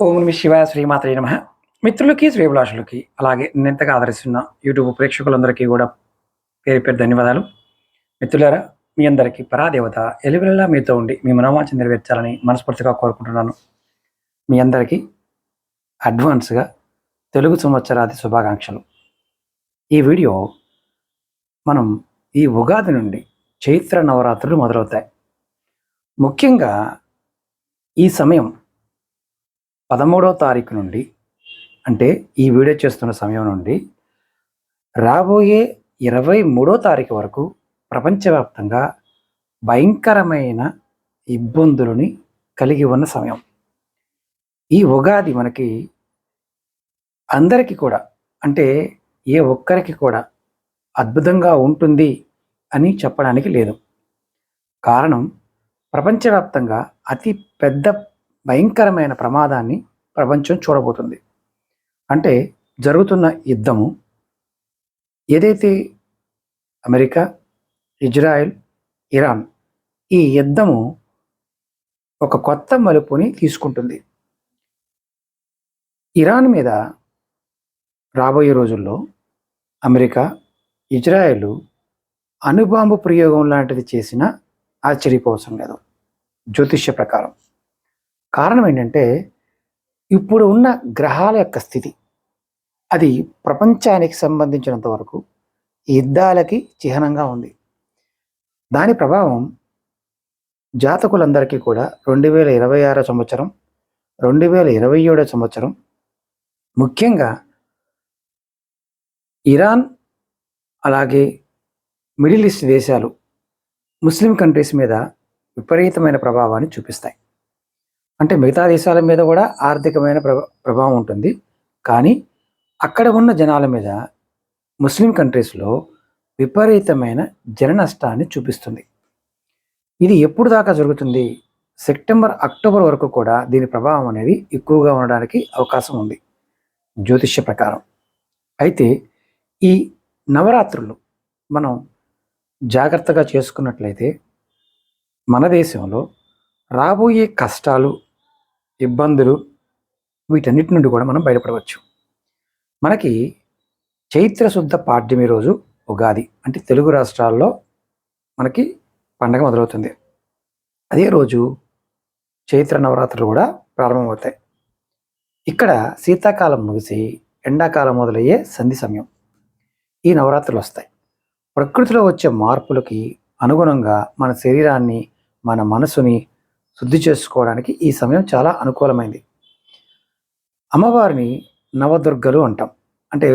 ఓం నమ శివాయ శ్రీమాత్రే నమ. మిత్రులకి శ్రేభిలాషులకి అలాగే నిన్నెంతగా ఆదరిస్తున్న యూట్యూబ్ ప్రేక్షకులందరికీ కూడా పేరు పేరు ధన్యవాదాలు. మిత్రులారా, మీ అందరికీ పరాదేవత ఎలువెల్లా మీతో ఉండి మీ మనోవాంఛ నెరవేర్చాలని మనస్ఫూర్తిగా కోరుకుంటున్నాను. మీ అందరికీ అడ్వాన్స్గా తెలుగు సంవత్సరాది శుభాకాంక్షలు. ఈ వీడియో మనం ఈ ఉగాది నుండి చైత్ర నవరాత్రులు మొదలవుతాయి. ముఖ్యంగా ఈ సమయం 13వ తారీఖు నుండి, అంటే ఈ వీడియో చేస్తున్న సమయం నుండి రాబోయే 23వ తారీఖు వరకు ప్రపంచవ్యాప్తంగా భయంకరమైన ఇబ్బందులని కలిగి ఉన్న సమయం. ఈ ఉగాది మనకి అందరికీ కూడా, అంటే ఏ ఒక్కరికి కూడా అద్భుతంగా ఉంటుంది అని చెప్పడానికి లేదు. కారణం, ప్రపంచవ్యాప్తంగా అతి పెద్ద భయంకరమైన ప్రమాదాన్ని ప్రపంచం చూడబోతుంది. అంటే జరుగుతున్న యుద్ధము ఏదైతే అమెరికా, ఇజ్రాయెల్, ఇరాన్, ఈ యుద్ధము ఒక కొత్త మలుపుని తీసుకుంటుంది. ఇరాన్ మీద రాబోయే రోజుల్లో అమెరికా, ఇజ్రాయెల్ అణుబాంబు ప్రయోగం లాంటిది చేసినా ఆశ్చర్యపోవసం లేదు జ్యోతిష్య ప్రకారం. కారణం ఏంటంటే, ఇప్పుడు ఉన్న గ్రహాల యొక్క స్థితి అది ప్రపంచానికి సంబంధించినంత వరకు యుద్ధాలకి చిహ్నంగా ఉంది. దాని ప్రభావం జాతకులందరికీ కూడా 2026 సంవత్సరం, 2027 సంవత్సరం, ముఖ్యంగా ఇరాన్ అలాగే మిడిల్ ఈస్ట్ దేశాలు, ముస్లిం కంట్రీస్ మీద విపరీతమైన ప్రభావాన్ని చూపిస్తాయి. అంటే మిగతా దేశాల మీద కూడా ఆర్థికమైన ప్రభావం ఉంటుంది, కానీ అక్కడ ఉన్న జనాల మీద ముస్లిం కంట్రీస్లో విపరీతమైన జన నష్టాన్ని చూపిస్తుంది. ఇది ఎప్పుడు దాకా జరుగుతుంది? సెప్టెంబర్, అక్టోబర్ వరకు కూడా దీని ప్రభావం అనేది ఎక్కువగా ఉండడానికి అవకాశం ఉంది జ్యోతిష్య ప్రకారం. అయితే ఈ నవరాత్రులు మనం జాగ్రత్తగా చేసుకున్నట్లయితే మన దేశంలో రాబోయే కష్టాలు, ఇబ్బందులు, వీటన్నిటి నుండి కూడా మనం బయటపడవచ్చు. మనకి చైత్రశుద్ధ పాడ్యమి రోజు ఉగాది, అంటే తెలుగు రాష్ట్రాల్లో మనకి పండగ మొదలవుతుంది. అదే రోజు చైత్ర నవరాత్రులు కూడా ప్రారంభమవుతాయి. ఇక్కడ శీతాకాలం ముగిసి ఎండాకాలం మొదలయ్యే సంధి సమయం ఈ నవరాత్రులు వస్తాయి. ప్రకృతిలో వచ్చే మార్పులకి అనుగుణంగా మన శరీరాన్ని, మన మనసుని శుద్ధి చేసుకోవడానికి ఈ సమయం చాలా అనుకూలమైంది. అమ్మవారిని నవదుర్గలు అంటాం. అంటే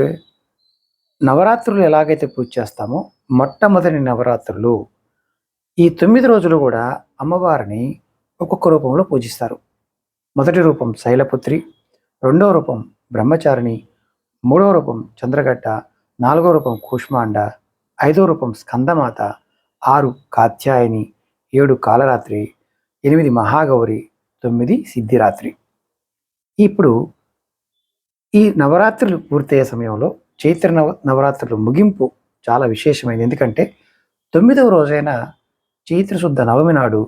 నవరాత్రులు ఎలాగైతే పూజ చేస్తామో, మొట్టమొదటి నవరాత్రులు ఈ 9 రోజులు కూడా అమ్మవారిని ఒక్కొక్క రూపంలో పూజిస్తారు. మొదటి రూపం శైలపుత్రి, రెండవ రూపం బ్రహ్మచారిణి, మూడవ రూపం చంద్రగడ్డ, నాలుగో రూపం కూష్మాండ, ఐదో రూపం స్కందమాత, 6 కాత్యాయని, 7 కాలరాత్రి, 8 మహాగౌరి, 9 సిద్ధిరాత్రి. ఇప్పుడు ఈ నవరాత్రులు పూర్తయ్యే సమయంలో చైత్ర నవరాత్రులు ముగింపు చాలా విశేషమైనది. ఎందుకంటే 9వ రోజైన చైత్రశుద్ధ నవమి నాడు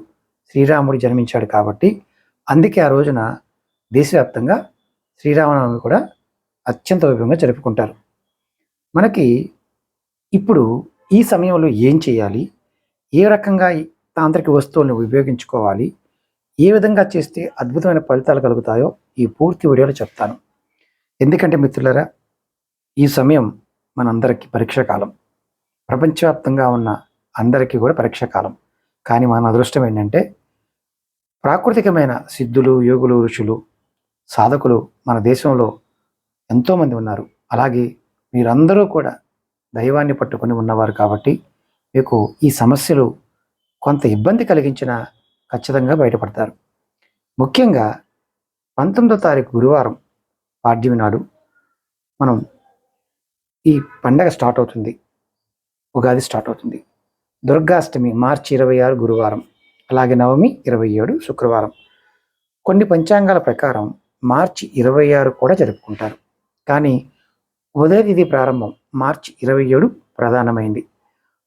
శ్రీరాముడు జన్మించాడు కాబట్టి, అందుకే ఆ రోజున దేశవ్యాప్తంగా శ్రీరామనవమి కూడా అత్యంత వైభవంగా జరుపుకుంటారు. మనకి ఇప్పుడు ఈ సమయంలో ఏం చేయాలి, ఏ రకంగా తాంత్రిక వస్తువులను ఉపయోగించుకోవాలి, ఏ విధంగా చేస్తే అద్భుతమైన ఫలితాలు కలుగుతాయో ఈ పూర్తి వీడియోలో చెప్తాను. ఎందుకంటే మిత్రులారా, ఈ సమయం మనందరికీ పరీక్షాకాలం. ప్రపంచవ్యాప్తంగా ఉన్న అందరికీ కూడా పరీక్షాకాలం. కానీ మన అదృష్టం ఏంటంటే, ప్రాకృతికమైన సిద్ధులు, యోగులు, ఋషులు, సాధకులు మన దేశంలో ఎంతోమంది ఉన్నారు. అలాగే మీరందరూ కూడా దైవాన్ని పట్టుకొని ఉన్నవారు కాబట్టి మీకు ఈ సమస్యలు కొంత ఇబ్బంది కలిగించినా ఖచ్చితంగా బయటపడతారు. ముఖ్యంగా 19వ తారీఖు గురువారం పాడ్యమి నాడు మనం ఈ పండగ స్టార్ట్ అవుతుంది, ఉగాది స్టార్ట్ అవుతుంది. దుర్గాష్టమి మార్చి 26 గురువారం, అలాగే నవమి 27 శుక్రవారం. కొన్ని పంచాంగాల ప్రకారం మార్చి 26 కూడా జరుపుకుంటారు, కానీ ఉదయ తిథి ప్రారంభం మార్చి 27 ప్రధానమైంది.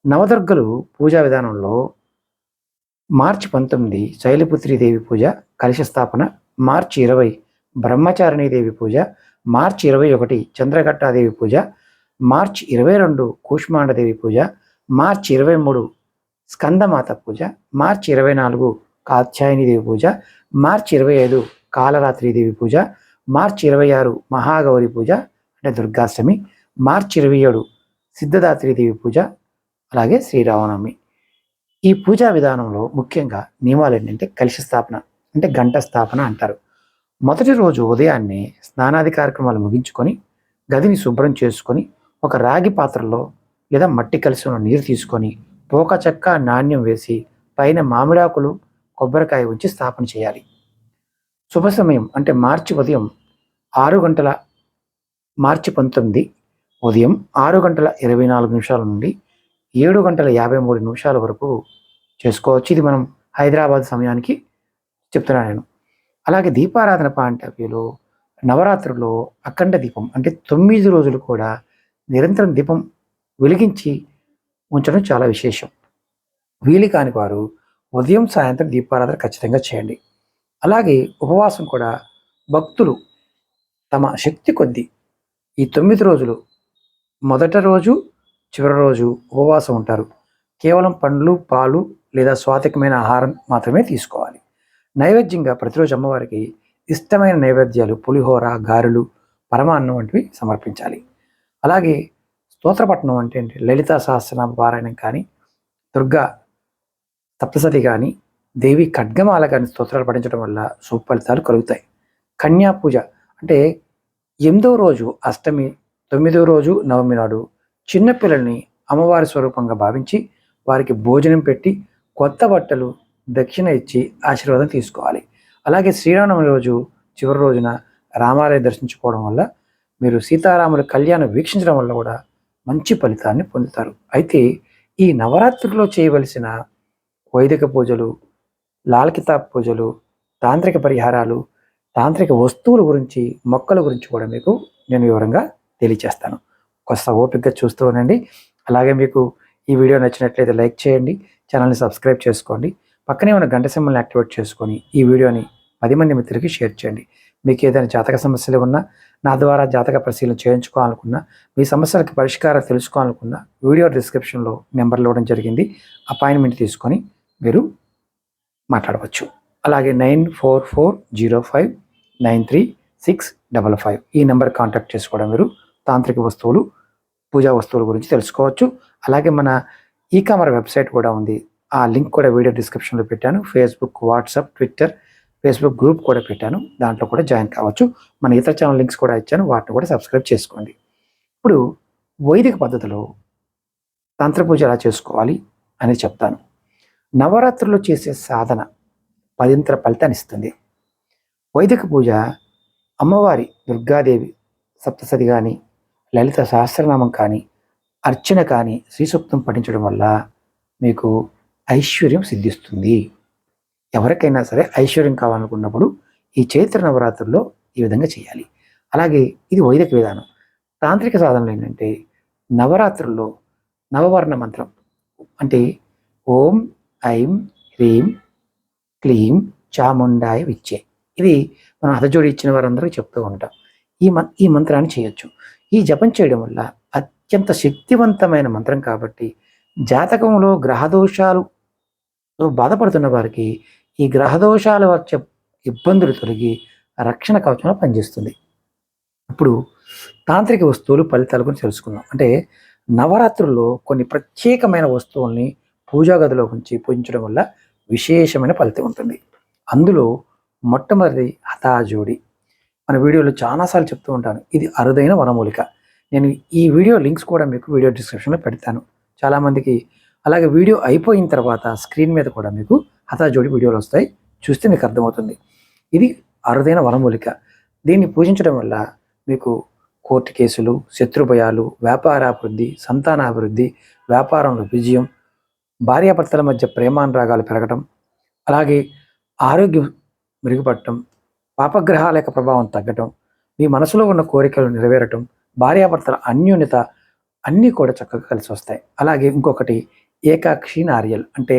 నవదుర్గలు పూజా విధానంలో మార్చి 19 శైలపుత్రి దేవి పూజ, కలశ స్థాపన, మార్చి 20 బ్రహ్మచారిణీదేవి పూజ, మార్చి 21 చంద్రఘట్టాదేవి పూజ, మార్చి 22 కూష్మాండదేవి పూజ, మార్చి 23 స్కందమాత పూజ, మార్చి 24 కాత్యాయనిదేవి పూజ, మార్చి 25 కాలరాత్రిదేవి పూజ, మార్చి 26 మహాగౌరి పూజ అంటే దుర్గాష్టమి, మార్చి 27 సిద్ధదాత్రిదేవి పూజ, అలాగే శ్రీరామనవమి. ఈ పూజా విధానంలో ముఖ్యంగా నియమాలు ఏంటంటే కలశ స్థాపన అంటే గంట స్థాపన అంటారు. మొదటి రోజు ఉదయాన్నే స్నానాది కార్యక్రమాలు ముగించుకొని గదిని శుభ్రం చేసుకొని ఒక రాగి పాత్రలో లేదా మట్టి కలశంలో నీరు తీసుకొని పోక చెక్క నాణ్యం వేసి పైన మామిడాకులు కొబ్బరికాయ ఉంచి స్థాపన చేయాలి. శుభ సమయం అంటే ఆరు గంటల మార్చి 19 ఉదయం 6:24 నుండి 7:53 వరకు చేసుకోవచ్చు. ఇది మనం హైదరాబాద్ సమయానికి చెప్తున్నాను నేను. అలాగే దీపారాధన పాయింట్ నవరాత్రుల్లో అఖండ దీపం అంటే 9 రోజులు కూడా నిరంతరం దీపం వెలిగించి ఉంచడం చాలా విశేషం. వీలు కాని వారు ఉదయం సాయంత్రం దీపారాధన ఖచ్చితంగా చేయండి. అలాగే ఉపవాసం కూడా భక్తులు తమ శక్తి కొద్దీ ఈ 9 రోజులు మొదటి రోజు చివరి రోజు ఉపవాసం ఉంటారు. కేవలం పండ్లు పాలు లేదా స్వాతికమైన ఆహారం మాత్రమే తీసుకోవాలి. నైవేద్యంగా ప్రతిరోజు అమ్మవారికి ఇష్టమైన నైవేద్యాలు పులిహోర, గారెలు, పరమాన్నం వంటివి సమర్పించాలి. అలాగే స్తోత్రపట్నం అంటే లలితా సహస్రనామ పారాయణం కానీ, దుర్గా సప్తసతి కానీ, దేవి ఖడ్గమాల కానీ స్తోత్రాలు పఠించడం వల్ల సుఫలితాలు కలుగుతాయి. కన్యా పూజ అంటే 8వ రోజు అష్టమి, 9వ రోజు నవమి నాడు చిన్నపిల్లల్ని అమ్మవారి స్వరూపంగా భావించి వారికి భోజనం పెట్టి కొత్త బట్టలు దక్షిణ ఇచ్చి ఆశీర్వాదం తీసుకోవాలి. అలాగే శ్రీరామనవమి రోజు చివరి రోజున రామాలయం దర్శించుకోవడం వల్ల మీరు సీతారాముల కళ్యాణం వీక్షించడం వల్ల కూడా మంచి ఫలితాన్ని పొందుతారు. అయితే ఈ నవరాత్రుల్లో చేయవలసిన వైదిక పూజలు, లాల్ కితాబ్ పూజలు, తాంత్రిక పరిహారాలు, తాంత్రిక వస్తువుల గురించి, మొక్కల గురించి కూడా మీకు నేను వివరంగా తెలియచేస్తాను. కొత్త ఓపికగా చూస్తూ ఉండండి. అలాగే మీకు ఈ వీడియో నచ్చినట్లయితే లైక్ చేయండి, ఛానల్ని సబ్స్క్రైబ్ చేసుకోండి, పక్కనే ఉన్న గంట సింబల్ని యాక్టివేట్ చేసుకొని ఈ వీడియోని 10 మంది మిత్రులకి షేర్ చేయండి. మీకు ఏదైనా జాతక సమస్యలు ఉన్నా, నా ద్వారా జాతక పరిశీలన చేయించుకోవాలనుకున్నా, మీ సమస్యలకు పరిష్కారం తెలుసుకోవాలనుకున్నా వీడియో డిస్క్రిప్షన్లో నెంబర్లు ఇవ్వడం జరిగింది. అపాయింట్మెంట్ తీసుకొని మీరు మాట్లాడవచ్చు. అలాగే 9440593655 ఈ నెంబర్ కాంటాక్ట్ చేసుకోవడం మీరు తాంత్రిక వస్తువులు, పూజా వస్తువుల గురించి తెలుసుకోవచ్చు. అలాగే మన ఈ-కామర్స్ వెబ్సైట్ కూడా ఉంది. ఆ లింక్ కూడా వీడియో డిస్క్రిప్షన్లో పెట్టాను. Facebook, WhatsApp, Twitter, Facebook group కూడా పెట్టాను. దాంట్లో కూడా జాయిన్ కావచ్చు. మన ఇతర ఛానల్ లింక్స్ కూడా ఇచ్చాను, వాటిని కూడా సబ్స్క్రైబ్ చేసుకోండి. ఇప్పుడు వైదిక పద్ధతిలో తంత్ర పూజ ఎలా చేసుకోవాలి అని చెప్తాను. నవరాత్రుల్లో చేసే సాధన 10ంతల ఫలితాన్ని ఇస్తుంది. వైదిక పూజ అమ్మవారి దుర్గాదేవి సప్తసతి కానీ, లలిత సహస్రనామం కానీ, అర్చన కానీ, శ్రీ సూక్తం పఠించడం వల్ల మీకు ఐశ్వర్యం సిద్ధిస్తుంది. ఎవరికైనా సరే ఐశ్వర్యం కావాలనుకున్నప్పుడు ఈ చైత్ర నవరాత్రుల్లో ఈ విధంగా చేయాలి. అలాగే ఇది వైదిక విధానం. తాంత్రిక సాధనలు ఏంటంటే నవరాత్రుల్లో నవవర్ణ మంత్రం అంటే ఓం ఐం హ్రీం క్లీం చాముండాయ విచ్చే, ఇది మనం హతజోడి ఇచ్చిన వారందరూ చెప్తూ ఉంటాం. ఈ మంత్రాన్ని చేయొచ్చు. ఈ జపం చేయడం వల్ల అత్యంత శక్తివంతమైన మంత్రం కాబట్టి జాతకంలో గ్రహదోషాలు బాధపడుతున్న వారికి ఈ గ్రహదోషాల వచ్చే ఇబ్బందులు తొలగి రక్షణ కవచంలో పనిచేస్తుంది. ఇప్పుడు తాంత్రిక వస్తువులు ఫలితాల గురించి తెలుసుకుందాం. అంటే నవరాత్రుల్లో కొన్ని ప్రత్యేకమైన వస్తువుల్ని పూజా గదిలో ఉంచి పూజించడం వల్ల విశేషమైన ఫలితం ఉంటుంది. అందులో మొట్టమొదటి హతాజోడి. మన వీడియోలో చాలాసార్లు చెప్తూ ఉంటాను, ఇది అరుదైన వనమూలిక. నేను ఈ వీడియో లింక్స్ కూడా మీకు వీడియో డిస్క్రిప్షన్లో పెడతాను చాలామందికి. అలాగే వీడియో అయిపోయిన తర్వాత స్క్రీన్ మీద కూడా మీకు హతాజోడి వీడియోలు వస్తాయి, చూస్తే మీకు అర్థమవుతుంది. ఇది అరుదైన వనమూలిక. దీన్ని పూజించడం వల్ల మీకు కోర్టు కేసులు, శత్రుభయాలు, వ్యాపారాభివృద్ధి, సంతానాభివృద్ధి, వ్యాపారంలో విజయం, భార్యాభర్తల మధ్య ప్రేమానురాగాలు పెరగటం, అలాగే ఆరోగ్యం మెరుగుపడటం, పాపగ్రహాల యొక్క ప్రభావం తగ్గటం, మీ మనసులో ఉన్న కోరికలు నెరవేరటం, భార్యాభర్తల అన్యోన్యత అన్నీ కూడా చక్కగా కలిసి వస్తాయి. అలాగే ఇంకొకటి ఏకాక్షి నారియల్ అంటే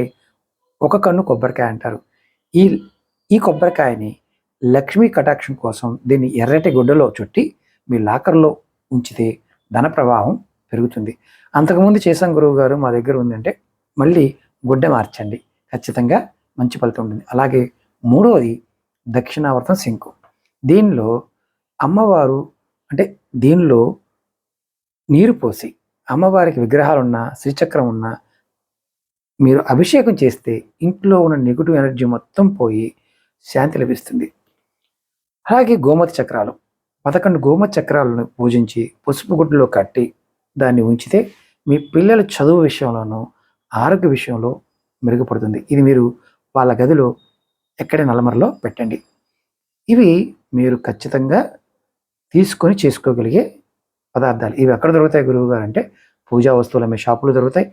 ఒక కన్ను కొబ్బరికాయ అంటారు. ఈ కొబ్బరికాయని లక్ష్మీ కటాక్షం కోసం దీన్ని ఎర్రటి గుడ్డలో చుట్టి మీ లాకర్లో ఉంచితే ధన ప్రవాహం పెరుగుతుంది. అంతకుముందు చేసాం గురువు గారు, మా దగ్గర ఉందంటే మళ్ళీ గుడ్డ మార్చండి, ఖచ్చితంగా మంచి ఫలితం ఉంటుంది. అలాగే మూడవది దక్షిణావర్తం శంకు. దీనిలో అమ్మవారు అంటే దీనిలో నీరు పోసి అమ్మవారికి విగ్రహాలు ఉన్న శ్రీచక్రం ఉన్న మీరు అభిషేకం చేస్తే ఇంట్లో ఉన్న నెగిటివ్ ఎనర్జీ మొత్తం పోయి శాంతి లభిస్తుంది. అలాగే గోమతి చక్రాలు 11 గోమతి చక్రాలను పూజించి పసుపు గుడ్డలో కట్టి దాన్ని ఉంచితే మీ పిల్లల చదువు విషయంలోనూ ఆరోగ్య విషయంలో మెరుగుపడుతుంది. ఇది మీరు వాళ్ళ గదిలో ఎక్కడ నల్లమరలో పెట్టండి. ఇవి మీరు ఖచ్చితంగా తీసుకొని చేసుకోగలిగే పదార్థాలు. ఇవి ఎక్కడ దొరుకుతాయి గురువు గారు అంటే పూజా వస్తువులు అమ్మే షాపులు దొరుకుతాయి,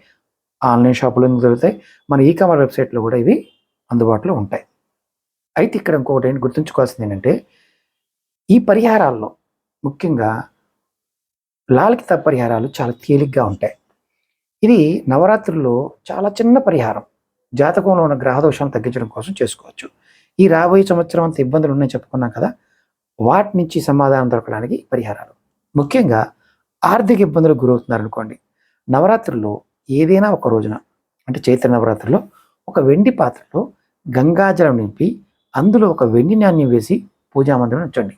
ఆన్లైన్ షాపులు దొరుకుతాయి, మన ఈకామర్ వెబ్సైట్లో కూడా ఇవి అందుబాటులో ఉంటాయి. అయితే ఇక్కడ ఇంకొకటి ఏంటి గుర్తుంచుకోవాల్సింది ఏంటంటే ఈ పరిహారాల్లో ముఖ్యంగా లాల్ కితాబ్ పరిహారాలు చాలా తేలిగ్గా ఉంటాయి. ఇది నవరాత్రుల్లో చాలా చిన్న పరిహారం, జాతకంలో ఉన్న గ్రహ దోషాలను తగ్గించడం కోసం చేసుకోవచ్చు. ఈ రాబోయే సంవత్సరం అంత ఇబ్బందులు ఉన్నాయని చెప్పుకున్నాం కదా, వాటి నుంచి సమాధానం దొరకడానికి పరిహారాలు. ముఖ్యంగా ఆర్థిక ఇబ్బందులకు గురవుతున్నారనుకోండి, నవరాత్రుల్లో ఏదైనా ఒక రోజున అంటే చైత్ర నవరాత్రుల్లో ఒక వెండి పాత్రలో గంగాజలం నింపి అందులో ఒక వెండి నాణ్యం వేసి పూజామందిరం ఉంచండి.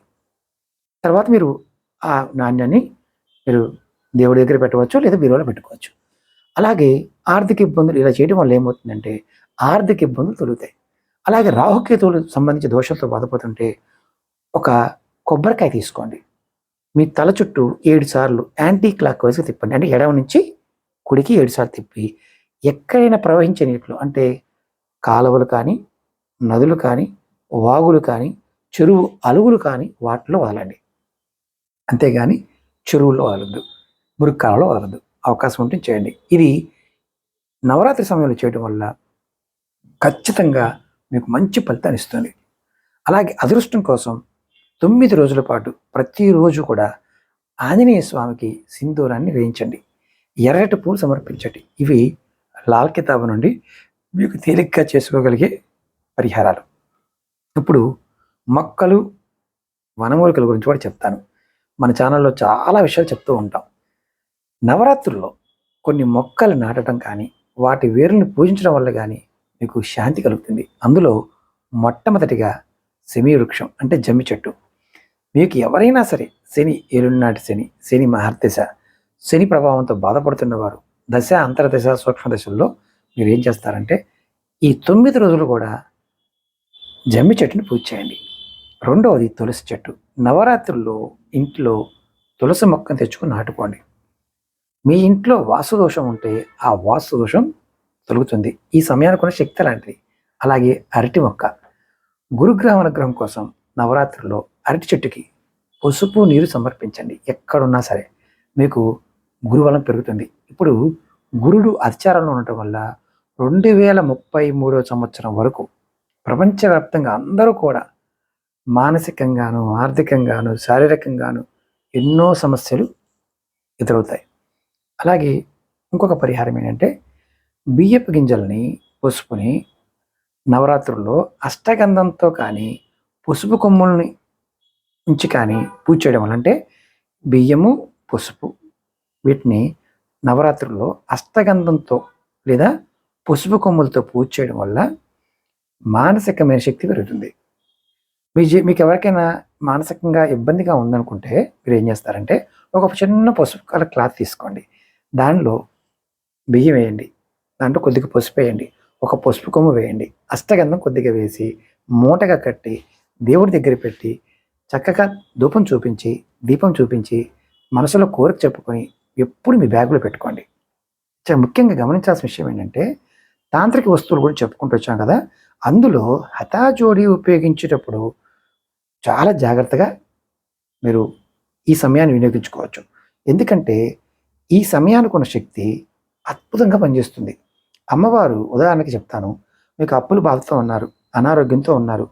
తర్వాత మీరు ఆ నాణ్యాన్ని మీరు దేవుడి దగ్గర పెట్టవచ్చు, లేదా బీరువాలో పెట్టుకోవచ్చు. అలాగే ఆర్థిక ఇబ్బందులు ఇలా చేయడం వల్ల ఏమవుతుందంటే ఆర్థిక ఇబ్బందులు తొలుగుతాయి. అలాగే రాహుకేతువులు సంబంధించి దోషాలతో బాధపడుతుంటే ఒక కొబ్బరికాయ తీసుకోండి, మీ తల చుట్టూ 7 సార్లు యాంటీ క్లాక్ వైజ్గా తిప్పండి. అంటే ఎడమ నుంచి కుడికి 7 సార్లు తిప్పి ఎక్కడైనా ప్రవహించే నీటిలో అంటే కాలువలు కానీ, నదులు కానీ, వాగులు కానీ, చెరువు అలుగులు కానీ వాటిలో వదలండి. అంతేగాని చెరువుల్లో వదలద్దు, మురుక్కాలలో వదలద్దు. అవకాశం ఉంటే చేయండి. ఇది నవరాత్రి సమయంలో చేయడం వల్ల ఖచ్చితంగా మీకు మంచి ఫలితాన్ని ఇస్తుంది. అలాగే అదృష్టం కోసం 9 రోజుల పాటు ప్రతిరోజు కూడా ఆంజనేయ స్వామికి సింధూరాన్ని వేయించండి, ఎర్రటి పూలు సమర్పించండి. ఇవి లాల్ కితాబ్ నుండి మీకు తేలిగ్గా చేసుకోగలిగే పరిహారాలు. ఇప్పుడు మొక్కలు వనమూలికల గురించి కూడా చెప్తాను. మన ఛానల్లో చాలా విషయాలు చెప్తూ ఉంటాం. నవరాత్రుల్లో కొన్ని మొక్కలు నాటడం కానీ వాటి వేరుని పూజించడం వల్ల కానీ మీకు శాంతి కలుగుతుంది. అందులో మొట్టమొదటిగా శమీ వృక్షం అంటే జమ్మి చెట్టు. మీకు ఎవరైనా సరే శని ఏలునాటి శని, శని మహర్దశ, శని ప్రభావంతో బాధపడుతున్నవారు దశ అంతర్దశ సూక్ష్మ దశల్లో మీరు ఏం చేస్తారంటే ఈ 9 రోజులు కూడా జమ్మి చెట్టుని పూజ చేయండి. రెండవది తులసి చెట్టు. నవరాత్రుల్లో ఇంట్లో తులసి మొక్కను తెచ్చుకుని నాటుకోండి. మీ ఇంట్లో వాస్తు దోషం ఉంటే ఆ వాస్తు దోషం తొలుగుతుంది. ఈ సమయానికి ఉన్న శక్తి లాంటిది. అలాగే అరటి మొక్క. గురుగ్రహం అనుగ్రహం కోసం నవరాత్రుల్లో అరటి చెట్టుకి పసుపు నీరు సమర్పించండి. ఎక్కడున్నా సరే మీకు గురుబలం పెరుగుతుంది. ఇప్పుడు గురుడు అధిచారంలో ఉండటం వల్ల 2033 సంవత్సరం వరకు ప్రపంచవ్యాప్తంగా అందరూ కూడా మానసికంగాను, ఆర్థికంగాను, శారీరకంగాను ఎన్నో సమస్యలు ఎదురవుతాయి. అలాగే ఇంకొక పరిహారం ఏంటంటే బియ్యపు గింజల్ని, పసుపుని నవరాత్రుల్లో అష్టగంధంతో కానీ పసుపు కొమ్ముల్ని ఉంచి కానీ పూజ చేయడం వల్ల, అంటే బియ్యము, పసుపు వీటిని నవరాత్రుల్లో అష్టగంధంతో లేదా పసుపు కొమ్ములతో పూజ చేయడం వల్ల మానసికమైన శక్తి పెరుగుతుంది. మీకు ఎవరికైనా మానసికంగా ఇబ్బందిగా ఉందనుకుంటే మీరు ఏం చేస్తారంటే ఒక చిన్న పసుపు కలర్ క్లాత్ తీసుకోండి, దానిలో బియ్యం వేయండి, దాంట్లో కొద్దిగా పసుపు వేయండి, ఒక పసుపు కొమ్ము వేయండి, అష్టగంధం కొద్దిగా వేసి మూటగా కట్టి దేవుడి దగ్గర పెట్టి చక్కగా ధూపం చూపించి దీపం చూపించి మనసులో కోరిక చెప్పుకొని ఎప్పుడు మీ బ్యాగులో పెట్టుకోండి. చాలా ముఖ్యంగా గమనించాల్సిన విషయం ఏంటంటే తాంత్రిక వస్తువులు కూడా చెప్పుకుంటూ వచ్చాం కదా, అందులో హఠాజోడి ఉపయోగించేటప్పుడు చాలా జాగ్రత్తగా మీరు ఈ సమయాన్ని వినియోగించుకోవచ్చు. ఎందుకంటే ఈ సమయానికి ఉన్న శక్తి అద్భుతంగా పనిచేస్తుంది. అమ్మవారు ఉదాహరణకి చెప్తాను, మీకు అప్పులు బాధతో ఉన్నారు, అనారోగ్యంతో ఉన్నారు,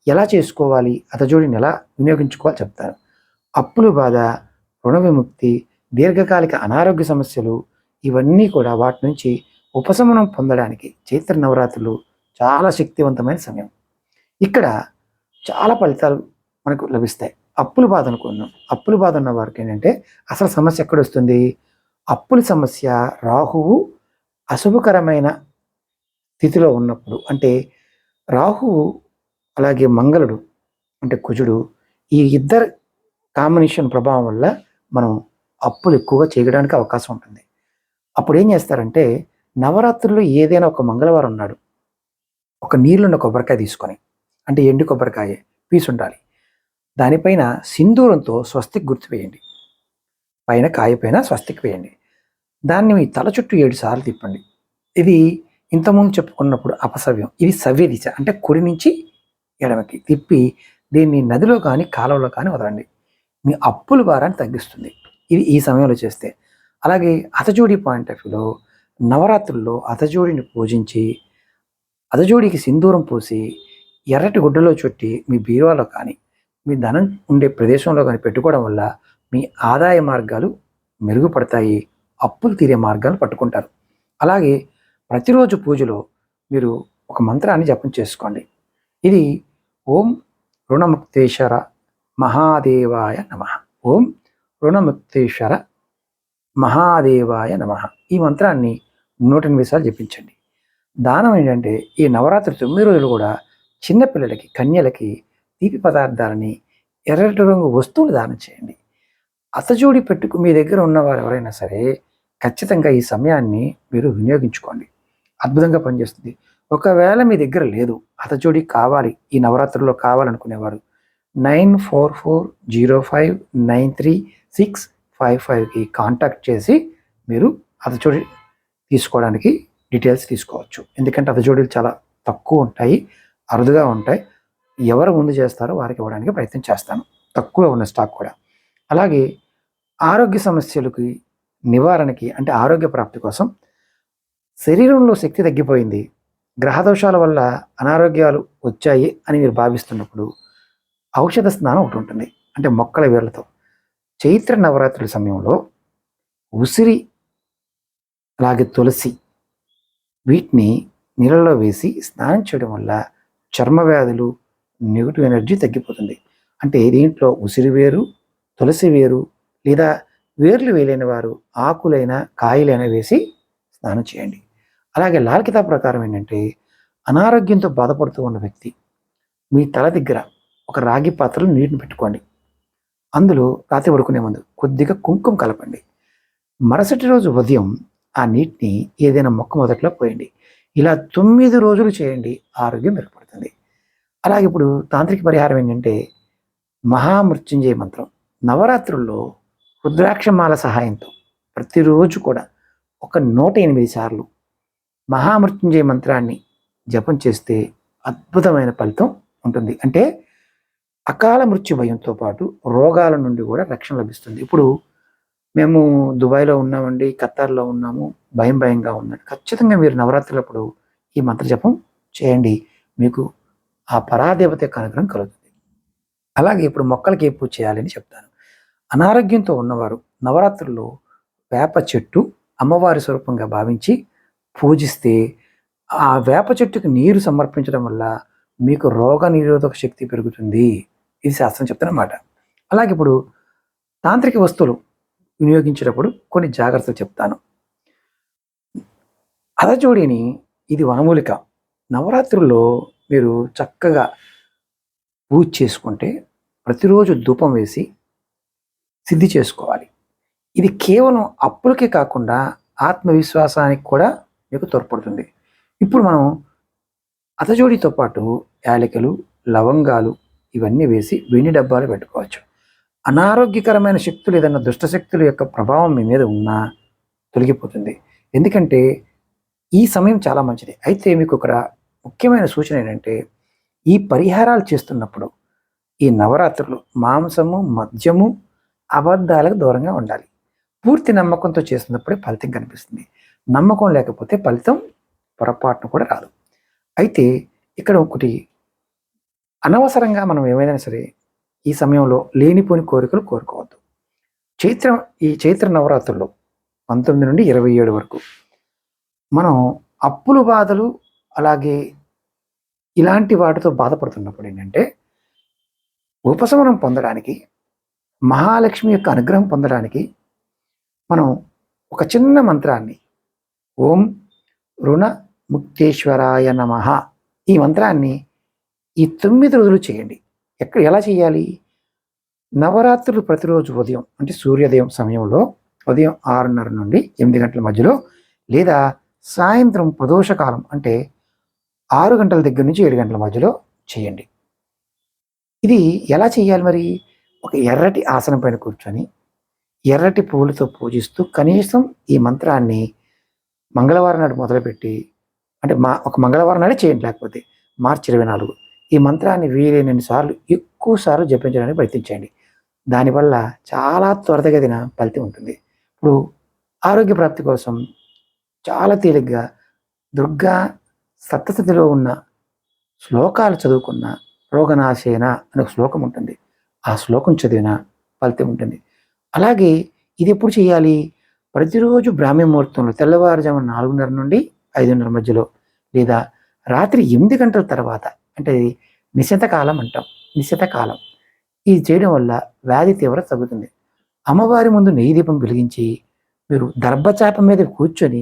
ఎలా చేసుకోవాలి, హఠజోడిని ఎలా వినియోగించుకోవాలి చెప్తాను. అప్పులు బాధ, రుణ విముక్తి, దీర్ఘకాలిక అనారోగ్య సమస్యలు ఇవన్నీ కూడా వాటి నుంచి ఉపశమనం పొందడానికి చైత్ర నవరాత్రులు చాలా శక్తివంతమైన సమయం. ఇక్కడ చాలా ఫలితాలు మనకు లభిస్తాయి. అప్పుల బాధ అనుకున్నాం. అప్పుల బాధ ఉన్న వారికి ఏంటంటే అసలు సమస్య ఎక్కడొస్తుంది? అప్పుల సమస్య రాహువు అశుభకరమైన స్థితిలో ఉన్నప్పుడు, అంటే రాహువు అలాగే మంగళుడు అంటే కుజుడు, ఈ ఇద్దరు కాంబినేషన్ ప్రభావం వల్ల మనం అప్పులు ఎక్కువగా చేయడానికి అవకాశం ఉంటుంది. అప్పుడు ఏం చేస్తారంటే నవరాత్రుల్లో ఏదైనా ఒక మంగళవారం నాడు ఒక నీళ్ళున్న కొబ్బరికాయ తీసుకొని, అంటే ఎండు కొబ్బరికాయ పీసు ఉండాలి, దానిపైన సింధూరంతో స్వస్తిక్ గుర్తు వేయండి. పైన కాయ పైన స్వస్తిక్ వేయండి. దాన్ని మీ తల చుట్టూ 7 సార్లు తిప్పండి. ఇది ఇంతకుముందు చెప్పుకున్నప్పుడు అపసవ్యం. ఇది సవ్య దిశ, అంటే కుడి నుంచి ఎడమకి తిప్పి దీన్ని నదిలో కానీ కాలువలో కానీ వదలండి. మీ అప్పుల భారాన్ని తగ్గిస్తుంది ఇది ఈ సమయంలో చేస్తే. అలాగే హతజోడి పాయింట్ ఆఫ్ వ్యూలో నవరాత్రుల్లో హతజోడిని పూజించి హతజోడికి సింధూరం పూసి ఎర్రటి గుడ్డలో చుట్టి మీ బీరువాలో కానీ మీ ధనం ఉండే ప్రదేశంలో కానీ పెట్టుకోవడం వల్ల మీ ఆదాయ మార్గాలు మెరుగుపడతాయి, అప్పులు తీరే మార్గాలు పట్టుకుంటారు. అలాగే ప్రతిరోజు పూజలో మీరు ఒక మంత్రాన్ని జపం చేసుకోండి. ఇది ఓం రుణముక్తేశ్వర మహాదేవాయ నమః. ఓం రుణముక్తేశ్వర మహాదేవాయ నమః. ఈ మంత్రాన్ని 108 సార్లు జపించండి. దానం ఏంటంటే ఈ నవరాత్రి 9 రోజులు కూడా చిన్నపిల్లలకి, కన్యలకి తీపి పదార్థాలని, ఎర్రటి రంగు వస్తువులు దానం చేయండి. అతజోడి పెట్టుకు మీ దగ్గర ఉన్నవారు ఎవరైనా సరే ఖచ్చితంగా ఈ సమయాన్ని మీరు వినియోగించుకోండి. అద్భుతంగా పనిచేస్తుంది. ఒకవేళ మీ దగ్గర లేదు, అతజోడి కావాలి, ఈ నవరాత్రుల్లో కావాలనుకునేవారు 9440593655కి కాంటాక్ట్ చేసి మీరు అతజోడి తీసుకోవడానికి డీటెయిల్స్ తీసుకోవచ్చు. ఎందుకంటే అతజోడీలు చాలా తక్కువ ఉంటాయి, అరుదుగా ఉంటాయి. ఎవరు ముందు చేస్తారో వారికి ఇవ్వడానికి ప్రయత్నం చేస్తాను, తక్కువ ఉన్న స్టాక్ కూడా. అలాగే ఆరోగ్య సమస్యలకి నివారణకి, అంటే ఆరోగ్య ప్రాప్తి కోసం, శరీరంలో శక్తి తగ్గిపోయింది, గ్రహదోషాల వల్ల అనారోగ్యాలు వచ్చాయి అని మీరు భావిస్తున్నప్పుడు ఔషధ స్నానం ఒకటి ఉంటుంది, అంటే మొక్కల వేర్లతో. చైత్ర నవరాత్రుల సమయంలో ఉసిరి అలాగే తులసి వీటిని నీళ్ళలో వేసి స్నానం చేయడం వల్ల చర్మ వ్యాధులు, నెగిటివ్ ఎనర్జీ తగ్గిపోతుంది. అంటే దీంట్లో ఉసిరి వేరు, తులసి వేరు లేదా వేర్లు వేయలేని వారు ఆకులైనా కాయలైనా వేసి స్నానం చేయండి. అలాగే లాల్ కితాబ్ ప్రకారం ఏంటంటే అనారోగ్యంతో బాధపడుతూ ఉన్న వ్యక్తి మీ తల దగ్గర ఒక రాగి పాత్రలో నీటిని పెట్టుకోండి. అందులో రాత్రి పడుకునే ముందు కొద్దిగా కుంకుమ కలపండి. మరుసటి రోజు ఉదయం ఆ నీటిని ఏదైనా మొక్క మొదట్లో పోయండి. ఇలా 9 రోజులు చేయండి, ఆరోగ్యం మెరుగుపడుతుంది. అలాగే ఇప్పుడు తాంత్రిక పరిహారం ఏంటంటే మహామృత్యుంజయ మంత్రం. నవరాత్రుల్లో రుద్రాక్షమాల సహాయంతో ప్రతిరోజు కూడా ఒక 108 సార్లు మహామృత్యుంజయ మంత్రాన్ని జపం చేస్తే అద్భుతమైన ఫలితం ఉంటుంది. అంటే అకాల మృత్యు భయంతో పాటు రోగాల నుండి కూడా రక్షణ లభిస్తుంది. ఇప్పుడు మేము దుబాయ్లో ఉన్నామండి, ఖతార్లో ఉన్నాము, భయంగా ఉందండి. ఖచ్చితంగా మీరు నవరాత్రులప్పుడు ఈ మంత్ర జపం చేయండి, మీకు ఆ పరాదేవత యొక్క అనుగ్రహం కలుగుతుంది. అలాగే ఇప్పుడు మొక్కలకి ఏ పూజ చేయాలని చెప్తాను. అనారోగ్యంతో ఉన్నవారు నవరాత్రుల్లో వేప చెట్టు అమ్మవారి స్వరూపంగా భావించి పూజిస్తే ఆ వేప చెట్టుకు నీరు సమర్పించడం వల్ల మీకు రోగ నిరోధక శక్తి పెరుగుతుంది. ఇది శాస్త్రం చెప్తున్నమాట. అలాగే ఇప్పుడు తాంత్రిక వస్తువులు వినియోగించేటప్పుడు కొన్ని జాగ్రత్తలు చెప్తాను. హతజోడిని, ఇది వనమూలిక, నవరాత్రుల్లో మీరు చక్కగా పూజ చేసుకుంటే ప్రతిరోజు ధూపం వేసి సిద్ధి చేసుకోవాలి. ఇది కేవలం అప్పులకే కాకుండా ఆత్మవిశ్వాసానికి కూడా మీకు తోడ్పడుతుంది. ఇప్పుడు మనం అతజోడితో పాటు యాలకులు, లవంగాలు ఇవన్నీ వేసి వెండి డబ్బాలు పెట్టుకోవచ్చు. అనారోగ్యకరమైన శక్తులు, ఏదైనా దుష్టశక్తుల యొక్క ప్రభావం మీ మీద ఉన్నా తొలగిపోతుంది. ఎందుకంటే ఈ సమయం చాలా మంచిది. అయితే మీకు ఒక ముఖ్యమైన సూచన ఏంటంటే ఈ పరిహారాలు చేస్తున్నప్పుడు ఈ నవరాత్రులు మాంసము, మద్యము, అబద్ధాలకు దూరంగా ఉండాలి. పూర్తి నమ్మకంతో చేస్తున్నప్పుడే ఫలితం కనిపిస్తుంది. నమ్మకం లేకపోతే ఫలితం పొరపాటును కూడా రాదు. అయితే ఇక్కడ ఒకటి, అనవసరంగా మనం ఏమైనా సరే ఈ సమయంలో లేనిపోని కోరికలు కోరుకోవద్దు. ఈ చైత్ర నవరాత్రుల్లో 19 నుండి 27 వరకు మనం అప్పులు బాధలు అలాగే ఇలాంటి వాటితో బాధపడుతున్నప్పుడు ఏంటంటే ఉపశమనం పొందడానికి, మహాలక్ష్మి యొక్క అనుగ్రహం పొందడానికి మనం ఒక చిన్న మంత్రాన్ని ఓం రుణ ముక్తేశ్వరాయ నమః ఈ మంత్రాన్ని ఈ 9 రోజులు చేయండి. ఎలా చేయాలి? నవరాత్రులు ప్రతిరోజు ఉదయం అంటే సూర్యోదయం సమయంలో ఉదయం 6:30 నుండి 8 గంటల మధ్యలో, లేదా సాయంత్రం ప్రదోషకాలం అంటే 6 గంటల దగ్గర నుంచి 7 గంటల మధ్యలో చేయండి. ఇది ఎలా చేయాలి మరి? ఒక ఎర్రటి ఆసనం పైన కూర్చొని ఎర్రటి పువ్వులతో పూజిస్తూ కనీసం ఈ మంత్రాన్ని మంగళవారం నాడు మొదలుపెట్టి, అంటే ఒక మంగళవారం నాడే చేయండి, లేకపోతే మార్చి 24 ఈ మంత్రాన్ని వీలైనన్ని సార్లు ఎక్కువ సార్లు జపించడానికి ప్రయత్నించండి. దానివల్ల చాలా త్వరితగతిన ఫలితం ఉంటుంది. ఇప్పుడు ఆరోగ్య ప్రాప్తి కోసం చాలా తేలిగ్గా దుర్గా సప్తశతిలో ఉన్న శ్లోకాలు చదువుకున్న రోగనాశేన అనే ఒక శ్లోకం ఉంటుంది. ఆ శ్లోకం చదివిన ఫలితం ఉంటుంది. అలాగే ఇది ఎప్పుడు చేయాలి? ప్రతిరోజు బ్రాహ్మీ ముహూర్తంలో తెల్లవారుజామున 4:30 నుండి 5:30 మధ్యలో, లేదా రాత్రి 8 గంటల తర్వాత, అంటే నిశితకాలం అంటాం. నిశితకాలం ఇది చేయడం వల్ల వ్యాధి తీవ్రత తగ్గుతుంది. అమ్మవారి ముందు నెయ్యి దీపం వెలిగించి మీరు దర్భచాపం మీద కూర్చొని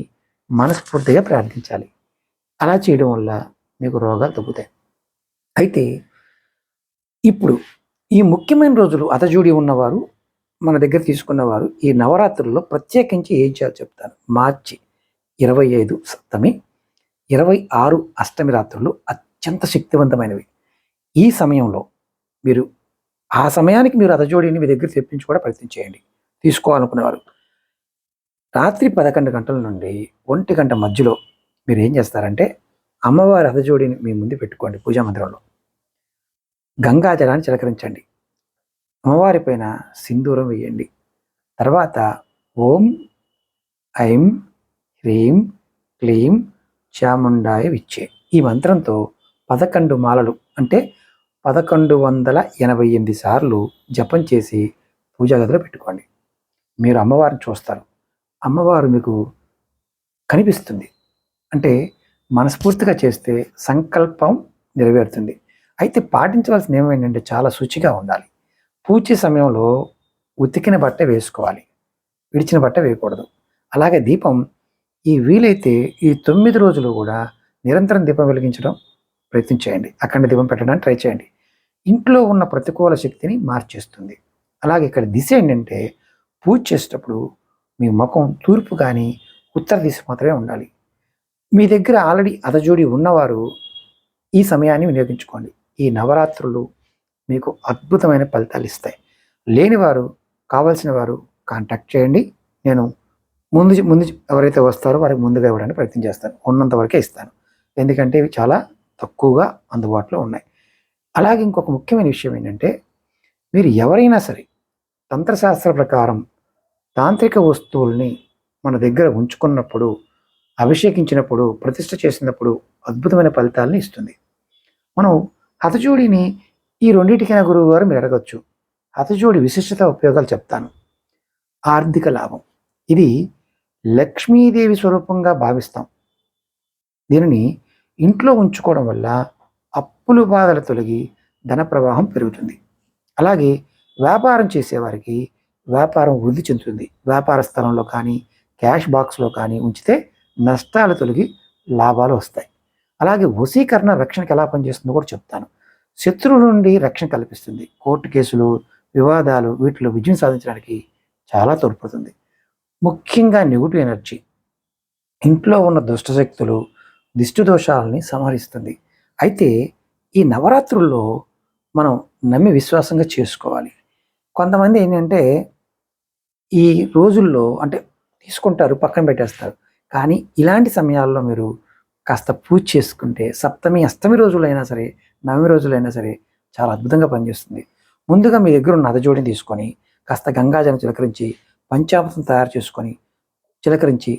మనస్ఫూర్తిగా ప్రార్థించాలి. అలా చేయడం వల్ల మీకు రోగాలు తగ్గుతాయి. అయితే ఇప్పుడు ఈ ముఖ్యమైన రోజులు అతజూడి ఉన్నవారు మన దగ్గర తీసుకున్నవారు ఈ నవరాత్రుల్లో ప్రత్యేకించి ఏం చేయాలో చెప్తాను. మార్చి 25 సప్తమి, 26 అష్టమి రాత్రులు అత్యంత శక్తివంతమైనవి. ఈ సమయంలో మీరు ఆ సమయానికి మీరు అతజోడిని మీ దగ్గర తెప్పించుకోవడం ప్రయత్నం చేయండి. తీసుకోవాలనుకునేవారు రాత్రి 11 గంటల నుండి 1 గంట మధ్యలో మీరు ఏం చేస్తారంటే అమ్మవారి అతజోడిని మీ ముందు పెట్టుకోండి. పూజా మందిరంలో గంగాజలాన్ని చిలకరించండి. అమ్మవారి పైన సింధూరం వేయండి. తర్వాత ఓం ఐం హ్రీం క్లీం చాముండాయ విచ్చే ఈ మంత్రంతో 11 మాలలు అంటే 1188 సార్లు జపం చేసి పూజా గదిలో పెట్టుకోండి. మీరు అమ్మవారిని చూస్తారు. అమ్మవారు మీకు కనిపిస్తుంది. అంటే మనస్ఫూర్తిగా చేస్తే సంకల్పం నెరవేరుతుంది. అయితే పాటించవలసిన నియమం ఏంటంటే చాలా శుచిగా ఉండాలి. పూజ సమయంలో ఉతికిన బట్ట వేసుకోవాలి, విడిచిన బట్ట వేయకూడదు. అలాగే దీపం ఈ వీలైతే ఈ 9 రోజులు కూడా నిరంతరం దీపం వెలిగించడం ప్రయత్నం చేయండి. అఖండ దీపం పెట్టడానికి ట్రై చేయండి. ఇంట్లో ఉన్న ప్రతికూల శక్తిని మార్చేస్తుంది. అలాగే ఇక్కడ దిశ ఏంటంటే పూజ చేసేటప్పుడు మీ ముఖం తూర్పు కానీ ఉత్తర దిశ మాత్రమే ఉండాలి. మీ దగ్గర ఆల్రెడీ అతజోడి ఉన్నవారు ఈ సమయాన్ని వినియోగించుకోండి. ఈ నవరాత్రులు మీకు అద్భుతమైన ఫలితాలు ఇస్తాయి. లేనివారు కావాల్సిన వారు కాంటాక్ట్ చేయండి. నేను ముందు ఎవరైతే వస్తారో వారికి ముందుగా ఇవ్వడానికి ప్రయత్నం చేస్తాను. ఉన్నంత వరకే ఇస్తాను. ఎందుకంటే ఇవి చాలా తక్కువగా అందుబాటులో ఉన్నాయి. అలాగే ఇంకొక ముఖ్యమైన విషయం ఏంటంటే మీరు ఎవరైనా సరే తంత్రశాస్త్ర ప్రకారం తాంత్రిక వస్తువుల్ని మన దగ్గర ఉంచుకున్నప్పుడు, అభిషేకించినప్పుడు, ప్రతిష్ఠ చేసినప్పుడు అద్భుతమైన ఫలితాలను ఇస్తుంది. మనం హతజోడిని ఈ రెండింటికైనా గురువు గారు మీరు అడగచ్చు. హతజోడి విశిష్టత ఉపయోగాలు చెప్తాను. ఆర్థిక లాభం, ఇది లక్ష్మీదేవి స్వరూపంగా భావిస్తాం. దీనిని ఇంట్లో ఉంచుకోవడం వల్ల అప్పులు బాధలు తొలగి ధన ప్రవాహం పెరుగుతుంది. అలాగే వ్యాపారం చేసేవారికి వ్యాపారం వృద్ధి చెందుతుంది. వ్యాపార స్థలంలో కానీ క్యాష్ బాక్స్లో కానీ ఉంచితే నష్టాలు తొలగి లాభాలు వస్తాయి. అలాగే వశీకరణ రక్షణకు ఎలా పనిచేస్తుందో కూడా చెప్తాను. శత్రువుల నుండి రక్షణ కల్పిస్తుంది. కోర్టు కేసులు, వివాదాలు వీటిలో విజయం సాధించడానికి చాలా తోడ్పడుతుంది. ముఖ్యంగా నెగిటివ్ ఎనర్జీ, ఇంట్లో ఉన్న దుష్టశక్తులు, దిష్టి దోషాలని సంహరిస్తుంది. అయితే ఈ నవరాత్రుల్లో మనం నమ్మి విశ్వాసంగా చేసుకోవాలి. కొంతమంది ఏంటంటే ఈ రోజుల్లో అంటే తీసుకుంటారు, పక్కన పెట్టేస్తారు. కానీ ఇలాంటి సమయాల్లో మీరు కాస్త పూజ చేసుకుంటే సప్తమి అష్టమి రోజులైనా సరే, నవమి రోజులైనా సరే చాలా అద్భుతంగా పనిచేస్తుంది. ముందుగా మీ దగ్గర ఉన్న అతజోడిని తీసుకొని కాస్త గంగాజలం చిలకరించి పంచామృతం తయారు చేసుకొని చిలకరించి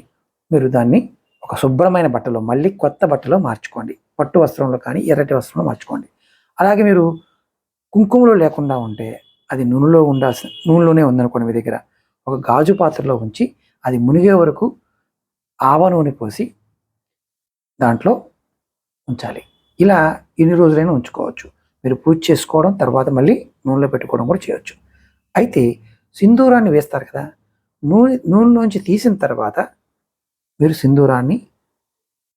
మీరు దాన్ని ఒక శుభ్రమైన బట్టలో, మళ్ళీ కొత్త బట్టలో మార్చుకోండి. పట్టు వస్త్రంలో కానీ ఎర్రటి వస్త్రంలో మార్చుకోండి. అలాగే మీరు కుంకుమలో లేకుండా ఉంటే అది నూనెలోనే ఉందనుకోండి, మీ దగ్గర ఒక గాజు పాత్రలో ఉంచి అది మునిగే వరకు ఆవ నూనె పోసి దాంట్లో ఉంచాలి. ఇలా ఎన్ని రోజులైనా ఉంచుకోవచ్చు. మీరు పూజ చేసుకోవడం, తర్వాత మళ్ళీ నూనెలో పెట్టుకోవడం కూడా చేయొచ్చు. అయితే సింధూరాన్ని వేస్తారు కదా, నూనెలోంచి తీసిన తర్వాత మీరు సింధూరాన్ని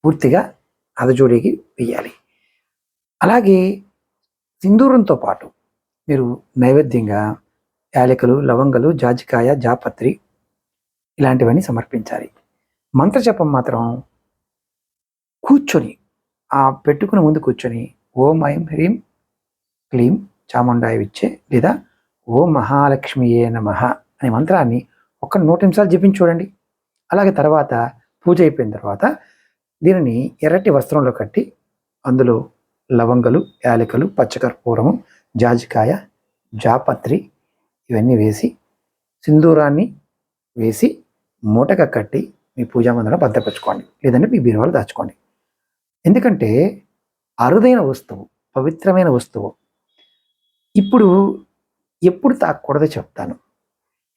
పూర్తిగా హతజోడికి వేయాలి. అలాగే సింధూరంతో పాటు మీరు నైవేద్యంగా యాలకులు, లవంగలు, జాజికాయ, జాపత్రి ఇలాంటివన్నీ సమర్పించాలి. మంత్రజపం మాత్రం కూర్చొని, ఆ పెట్టుకుని ముందు కూర్చొని ఓం ఐం హ్రీం క్లీం చాముండాయ విచ్చే లేదా ఓం మహాలక్ష్మియే నమః అనే మంత్రాన్ని ఒక 100 నిమిషాలు జపించి చూడండి. అలాగే తర్వాత పూజ అయిపోయిన తర్వాత దీనిని ఎర్రటి వస్త్రంలో కట్టి అందులో లవంగలు, యాలకులు, పచ్చకర్పూరము, జాజికాయ, జాపత్రి ఇవన్నీ వేసి సింధూరాన్ని వేసి మూటగా కట్టి మీ పూజా మందిరంలో భద్రపరచుకోండి, లేదంటే మీ బీరువాలో దాచుకోండి. ఎందుకంటే అరుదైన వస్తువు, పవిత్రమైన వస్తువు. ఇప్పుడు ఎప్పుడు తాకూడదో చెప్తాను.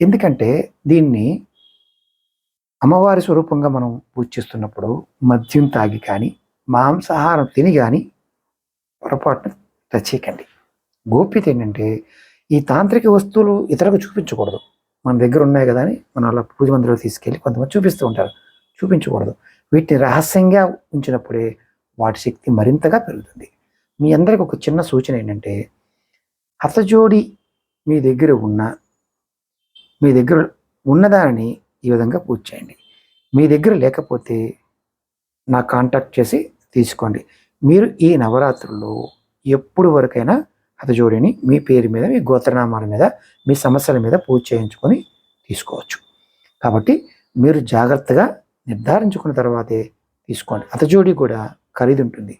ఎందుకంటే దీన్ని అమ్మవారి స్వరూపంగా మనం పూజ చేస్తున్నప్పుడు మద్యం తాగి కానీ, మాంసాహారం తిని కానీ పొరపాటున టచ్ చేయకండి. గోప్యత ఏంటంటే ఈ తాంత్రిక వస్తువులు ఇతరులకు చూపించకూడదు. మన దగ్గర ఉన్నాయి కదా అని మనం అలా పూజ మందిరంలో తీసుకెళ్ళి కొంతమంది చూపిస్తూ ఉంటారు, చూపించకూడదు. వీటిని రహస్యంగా ఉంచినప్పుడే వాటి శక్తి మరింతగా పెరుగుతుంది. మీ అందరికి ఒక చిన్న సూచన ఏంటంటే, హతజోడి మీ దగ్గర ఉన్నదానిని ఈ విధంగా పూజ చేయండి. మీ దగ్గర లేకపోతే నా కాంటాక్ట్ చేసి తీసుకోండి. మీరు ఈ నవరాత్రుల్లో ఎప్పుడు వరకైనా హతజోడిని మీ పేరు మీద, మీ గోత్రనామాల మీద, మీ సమస్యల మీద పూజ చేయించుకొని తీసుకోవచ్చు. కాబట్టి మీరు జాగ్రత్తగా నిర్ధారించుకున్న తర్వాతే తీసుకోండి. హతజోడి కూడా ఖరీదు ఉంటుంది.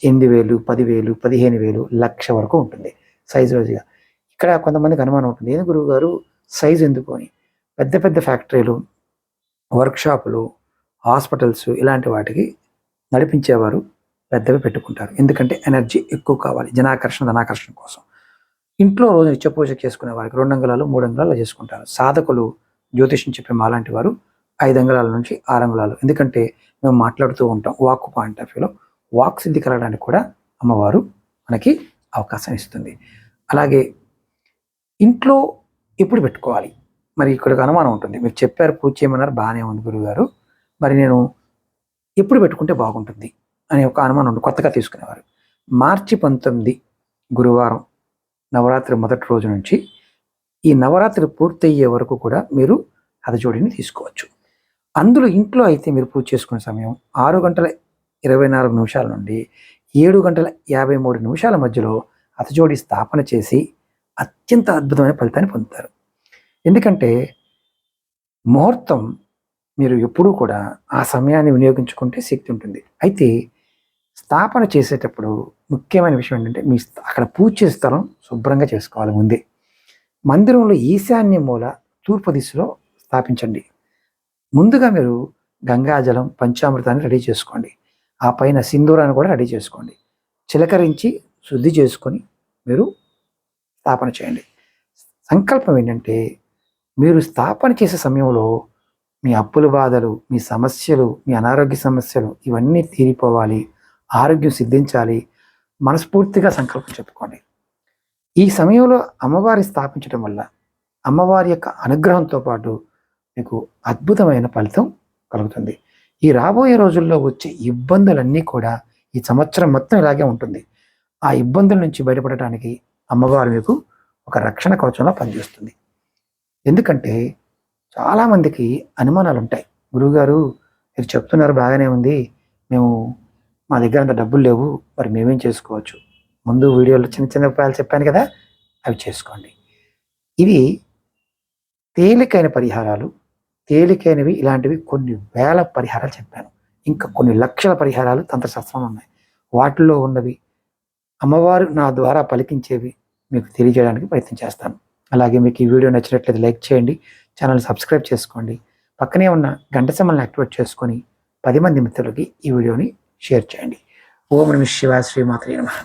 8,000, 10,000, 15,000, 1,00,000 వరకు ఉంటుంది సైజు వైజ్గా. ఇక్కడ కొంతమందికి అనుమానం ఉంటుంది, ఏది గురువు గారు సైజు ఎందుకు అని. పెద్ద పెద్ద ఫ్యాక్టరీలు, వర్క్షాపులు, హాస్పిటల్స్ ఇలాంటి వాటికి నడిపించేవారు పెద్దవి పెట్టుకుంటారు. ఎందుకంటే ఎనర్జీ ఎక్కువ కావాలి, ధనాకర్షణ కోసం. ఇంట్లో రోజు నిత్య పూజ చేసుకునే వారికి 2 అంగుళాలు, 3 అంగుళాలు చేసుకుంటారు. సాధకులు, జ్యోతిష్యం చెప్పే మాలాంటి వారు 5 అంగుళాల నుంచి 6 అంగుళాలు. ఎందుకంటే మేము మాట్లాడుతూ ఉంటాం వాక్ పాయింట్ ఆఫ్ వ్యూలో. వాక్ సిద్ధి కలగడానికి కూడా అమ్మవారు మనకి అవకాశం ఇస్తుంది. అలాగే ఇంట్లో ఎప్పుడు పెట్టుకోవాలి, మరి ఇక్కడ అనుమానం ఉంటుంది. మీరు చెప్పారు పూజ చేయమన్నారు, బాగానే ఉంది గురువుగారు, మరి నేను ఎప్పుడు పెట్టుకుంటే బాగుంటుంది అనే ఒక అనుమానం ఉంది కొత్తగా తీసుకునేవారు. మార్చి 19 గురువారం నవరాత్రి మొదటి రోజు నుంచి ఈ నవరాత్రి పూర్తయ్యే వరకు కూడా మీరు హతజోడిని తీసుకోవచ్చు. అందులో ఇంట్లో అయితే మీరు పూజ చేసుకునే సమయం 6:24 నుండి 7:53 మధ్యలో హతజోడి స్థాపన చేసి అత్యంత అద్భుతమైన ఫలితాన్ని పొందుతారు. ఎందుకంటే ముహూర్తం మీరు ఎప్పుడూ కూడా ఆ సమయాన్ని వినియోగించుకుంటే శక్తి ఉంటుంది. అయితే స్థాపన చేసేటప్పుడు ముఖ్యమైన విషయం ఏంటంటే, అక్కడ పూజ చేసే స్థలం శుభ్రంగా చేసుకోవాలి. ముందే మందిరంలో ఈశాన్య మూల తూర్పు దిశలో స్థాపించండి. ముందుగా మీరు గంగాజలం, పంచామృతాన్ని రెడీ చేసుకోండి. ఆ పైన సింధూరాన్ని కూడా రెడీ చేసుకోండి. చిలకరించి శుద్ధి చేసుకొని మీరు స్థాపన చేయండి. సంకల్పం ఏంటంటే, మీరు స్థాపన చేసే సమయంలో మీ అప్పుల బాధలు, మీ సమస్యలు, మీ అనారోగ్య సమస్యలు ఇవన్నీ తీరిపోవాలి, ఆరోగ్యం సిద్ధించాలి, మనస్ఫూర్తిగా సంకల్పం చెప్పుకోండి. ఈ సమయంలో అమ్మవారిని స్థాపించడం వల్ల అమ్మవారి యొక్క అనుగ్రహంతో పాటు మీకు అద్భుతమైన ఫలితం కలుగుతుంది. ఈ రాబోయే రోజుల్లో వచ్చే ఇబ్బందులన్నీ కూడా ఈ సంవత్సరం మొత్తం ఇలాగే ఉంటుంది. ఆ ఇబ్బందుల నుంచి బయటపడటానికి అమ్మవారు మీకు ఒక రక్షణ కవచంలో పనిచేస్తుంది. ఎందుకంటే చాలామందికి అనుమానాలు ఉంటాయి. గురువుగారు మీరు చెప్తున్నారు బాగానే ఉంది, మా దగ్గర అంత డబ్బులు లేవు, మరి మేమేం చేసుకోవచ్చు? ముందు వీడియోలో చిన్న చిన్న ఉపాయాలు చెప్పాను కదా, అవి చేసుకోండి. ఇవి తేలికైన పరిహారాలు, తేలికైనవి. ఇలాంటివి కొన్ని వేల పరిహారాలు చెప్పాను. ఇంకా కొన్ని లక్షల పరిహారాలు తంత్రశాస్త్రంలో ఉన్నాయి. వాటిల్లో ఉన్నవి అమ్మవారు నా ద్వారా పలికించేవి మీకు తెలియజేయడానికి ప్రయత్నం చేస్తాను. అలాగే మీకు ఈ వీడియో నచ్చినట్లయితే లైక్ చేయండి, ఛానల్ సబ్స్క్రైబ్ చేసుకోండి, పక్కనే ఉన్న గంట సింబల్ని యాక్టివేట్ చేసుకొని 10 మంది మిత్రులకి ఈ వీడియోని షేర్ చేయండి. ఓం నమః శివాయ, శ్రీమాత్రే నమః.